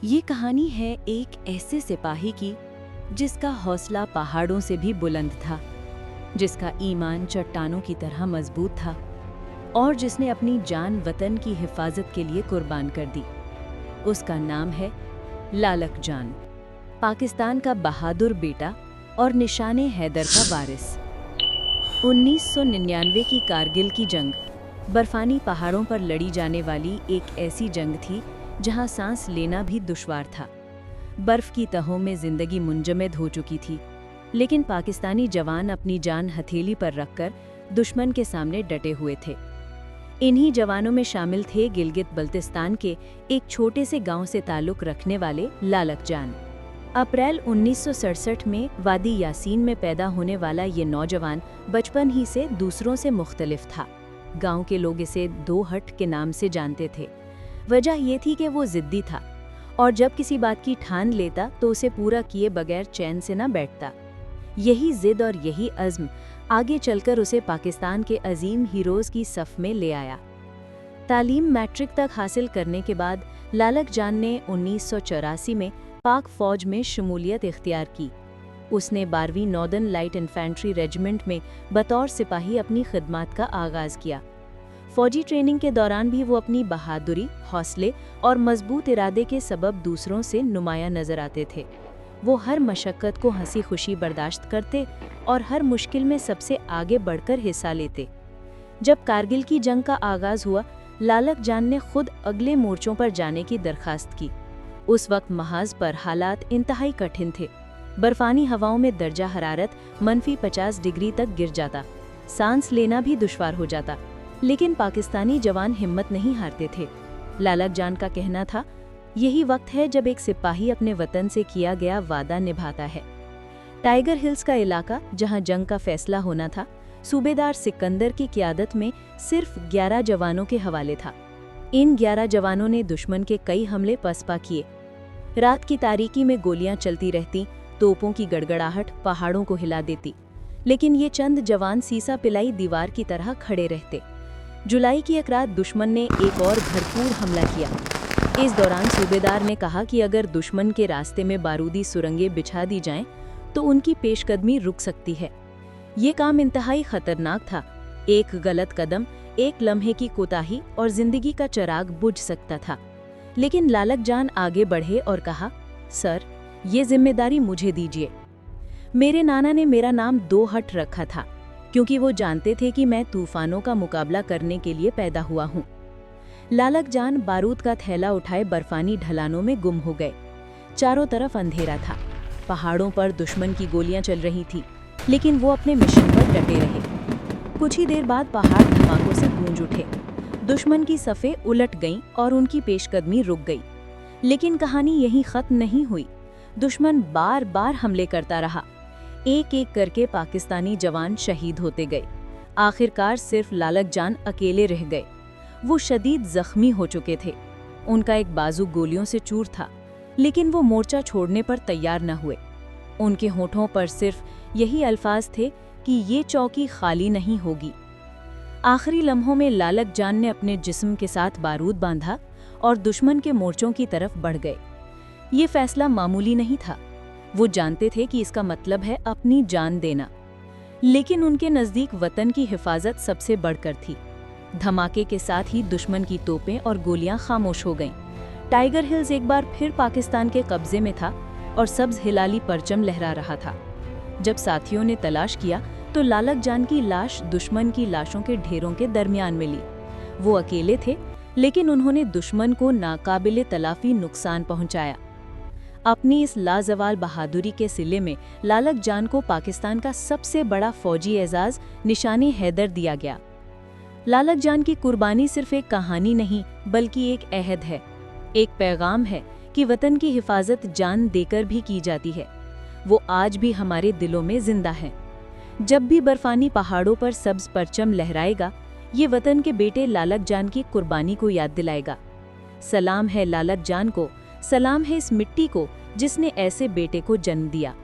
ये कहानी है एक ऐसे सिपाही की जिसका हौसला पहाड़ों से भी बुलंद था, जिसका ईमान चट्टानों की तरह मजबूत था और जिसने अपनी जान वतन की हिफाजत के लिए कुर्बान कर दी। उसका नाम है लालक जान, पाकिस्तान का बहादुर बेटा और निशाने हैदर का वारिस। 1999 की कारगिल की जंग बर्फानी पहाड़ों पर लड़ी जाने वाली एक ऐसी जंग थी जहां सांस लेना भी दुश्वार था। बर्फ की तहों में जिंदगी मुंजमद हो चुकी थी, लेकिन पाकिस्तानी जवान अपनी जान हथेली पर रखकर दुश्मन के सामने डटे हुए थे। इन्हीं जवानों में शामिल थे गिलगित बल्तिस्तान के एक छोटे से गांव से ताल्लुक रखने वाले लालक जान। अप्रैल 1967 में वादी यासीन में पैदा होने वाला ये नौजवान बचपन ही से दूसरों से मुख्तलिफ था। गांव के लोग इसे दो हट के नाम से जानते थे। वजह ये थी कि वो जिद्दी था और जब किसी बात की ठान लेता तो उसे पूरा किए बगैर चैन से न बैठता। यही जिद और यही अज़्म आगे चलकर उसे पाकिस्तान के अजीम हीरोज़ की सफ़ में ले आया। तालीम मैट्रिक तक हासिल करने के बाद लालक जान ने 1984 में पाक फ़ौज में शमूलियत इख्तियार की। उसने 12वीं नॉर्दर्न लाइट इन्फेंट्री रेजिमेंट में बतौर सिपाही अपनी खिदमत का आगाज़ किया। फौजी ट्रेनिंग के दौरान भी वो अपनी बहादुरी, हौसले और मजबूत इरादे के सबब दूसरों से नुमाया नजर आते थे। वो हर मशक्क़त को हंसी खुशी बर्दाश्त करते और हर मुश्किल में सबसे आगे बढ़कर हिस्सा लेते। जब कारगिल की जंग का आगाज़ हुआ, लालक जान ने खुद अगले मोर्चों पर जाने की दरख्वास्त की। उस वक्त महाज पर हालात इंतहाई कठिन थे। बर्फानी हवाओं में दर्जा हरारत -50 डिग्री तक गिर जाता, सांस लेना भी दुश्वार हो जाता। लेकिन पाकिस्तानी जवान हिम्मत नहीं हारते थे। लालक जान का कहना था, यही वक्त है जब एक सिपाही अपने वतन से किया गया वादा निभाता है। टाइगर हिल्स का इलाका, जहां जंग का फैसला होना था, सूबेदार सिकंदर की क़यादत में सिर्फ 11 जवानों के हवाले था। इन 11 जवानों ने दुश्मन के कई हमले पसपा किए। रात की तारीकी में गोलियां चलती रहती, तोपों की गड़गड़ाहट पहाड़ों को हिला देती, लेकिन ये चंद जवान सीसा पिलाई दीवार की तरह खड़े रहते। जुलाई की एक रात दुश्मन ने एक और भरपूर हमला किया। इस दौरान सूबेदार ने कहा कि अगर दुश्मन के रास्ते में बारूदी सुरंगें बिछा दी जाएं, तो उनकी पेशकदमी रुक सकती है। ये काम इंतहाई खतरनाक था। एक गलत कदम, एक लम्हे की कोताही और जिंदगी का चिराग बुझ सकता था। लेकिन लालक जान आगे बढ़े और कहा, सर, ये जिम्मेदारी मुझे दीजिए। मेरे नाना ने मेरा नाम दो हट रखा था, क्योंकि वो जानते थे कि मैं तूफानों का मुकाबला करने के लिए पैदा हुआ हूँ। लालक जान बारूद का थैला उठाए बर्फानी ढलानों में गुम हो गए। चारों तरफ अंधेरा था, पहाड़ों पर दुश्मन की गोलियां चल रही थी, लेकिन वो अपने मिशन पर डटे रहे। कुछ ही देर बाद पहाड़ धमाकों से गूंज उठे। दुश्मन की सफ़ें उलट गईं और उनकी पेशकदमी रुक गई। लेकिन कहानी यहीं खत्म नहीं हुई। दुश्मन बार बार हमले करता रहा। एक एक करके पाकिस्तानी जवान शहीद होते गए। आखिरकार सिर्फ लालक जान अकेले रह गए। वो शदीद जख्मी हो चुके थे। उनका एक बाजू गोलियों से चूर था, लेकिन वो मोर्चा छोड़ने पर तैयार न हुए। उनके होठों पर सिर्फ यही अल्फाज थे कि ये चौकी खाली नहीं होगी। आखिरी लम्हों में लालक जान ने अपने जिस्म के साथ बारूद बांधा और दुश्मन के मोर्चों की तरफ बढ़ गए। ये फैसला मामूली नहीं था। वो जानते थे कि इसका मतलब है अपनी जान देना, लेकिन उनके नज़दीक वतन की हिफाजत सबसे बढ़कर थी। धमाके के साथ ही दुश्मन की तोपें और गोलियां खामोश हो गईं। टाइगर हिल्स एक बार फिर पाकिस्तान के कब्जे में था और सब्ज हिलाली परचम लहरा रहा था। जब साथियों ने तलाश किया तो लालक जान की लाश दुश्मन की लाशों के ढेरों के दरमियान मिली। वो अकेले थे, लेकिन उन्होंने दुश्मन को नाकाबिले तलाफी नुकसान पहुंचाया। अपनी इस लाजवाल बहादुरी के सिले में लालक जान को पाकिस्तान का सबसे बड़ा फौजी एजाज निशाने हैदर दिया गया। लालक जान की कुर्बानी सिर्फ एक कहानी नहीं, बल्कि एक अहद है, एक पैगाम है कि वतन की हिफाजत जान देकर भी की जाती है। वो आज भी हमारे दिलों में जिंदा है। जब भी बर्फानी पहाड़ों पर सब्ज परचम लहराएगा, ये वतन के बेटे लालक जान की कुर्बानी को याद दिलाएगा। सलाम है लालक जान को, सलाम है इस मिट्टी को जिसने ऐसे बेटे को जन्म दिया।